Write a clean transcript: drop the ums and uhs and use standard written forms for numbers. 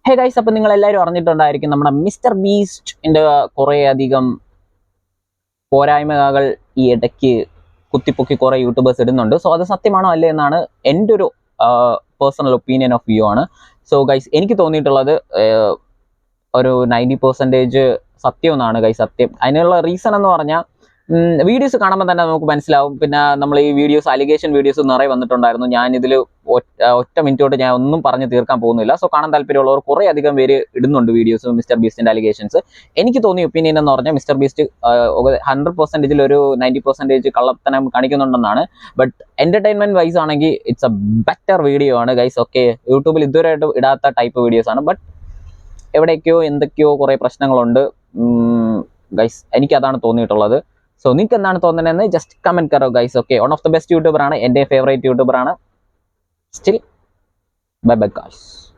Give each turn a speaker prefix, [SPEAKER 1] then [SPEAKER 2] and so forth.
[SPEAKER 1] Hey guys, അപ്പം നിങ്ങൾ എല്ലാവരും അറിഞ്ഞിട്ടുണ്ടായിരിക്കും നമ്മുടെ മിസ്റ്റർ ബീസ്റ്റിൻ്റെ കുറേയധികം പോരായ്മകൾ ഈ ഇടയ്ക്ക് കുത്തിപ്പൊക്കി കുറേ യൂട്യൂബേഴ്സ് ഇടുന്നുണ്ട്. സോ അത് സത്യമാണോ അല്ലേ എന്നാണ് എൻ്റെ ഒരു പേഴ്സണൽ ഒപ്പീനിയൻ ഓഫ് വ്യൂ ആണ്. സോ ഗൈസ്, എനിക്ക് തോന്നിയിട്ടുള്ളത് ഒരു 90% സത്യം എന്നാണ് ഗൈസ്. സത്യം അതിനുള്ള റീസൺ എന്ന് പറഞ്ഞാൽ വീഡിയോസ് കാണുമ്പോൾ തന്നെ നമുക്ക് മനസ്സിലാവും. പിന്നെ നമ്മൾ ഈ വീഡിയോസ് അലിഗേഷൻ വീഡിയോസ് നിറയെ വന്നിട്ടുണ്ടായിരുന്നു. ഞാനിതിൽ ഒറ്റ മിനിറ്റ് തൊട്ട് ഞാൻ ഒന്നും പറഞ്ഞ് തീർക്കാൻ പോകുന്നില്ല. സോ കാണാൻ താല്പര്യമുള്ളവർ കുറേ അധികം പേര് ഇടുന്നുണ്ട് വീഡിയോസ് മിസ്റ്റർ ബീസ്റ്റിൻ്റെ അലിഗേഷൻസ്. എനിക്ക് തോന്നിയ ഒപ്പീനിയൻ എന്ന് പറഞ്ഞാൽ മിസ്റ്റർ ബീസ്റ്റ് 100% ഒരു 90% കള്ളത്തനം കാണിക്കുന്നുണ്ടെന്നാണ്. ബട്ട് എൻ്റർടൈൻമെൻറ്റ് വൈസ് ആണെങ്കിൽ ഇറ്റ്സ് എ ബെറ്റർ വീഡിയോ ആണ് ഗൈസ്. ഓക്കെ, യൂട്യൂബിൽ ഇതുവരെയായിട്ട് ഇടാത്ത ടൈപ്പ് വീഡിയോസ് ആണ്. ബട്ട് എവിടേക്കോ എന്തൊക്കെയോ കുറേ പ്രശ്നങ്ങളുണ്ട് ഗൈസ്. എനിക്കതാണ് തോന്നിയിട്ടുള്ളത്. സോ നിങ്ങൾക്ക് എന്താണ് തോന്നുന്നതെന്ന് ജസ്റ്റ് കമൻറ്റ് കറോ guys. Okay, one of the best YouTuber ആണ്, എൻ്റെ ഫേവറേറ്റ് യൂട്യൂബർ ആണ്. Still bye bye guys.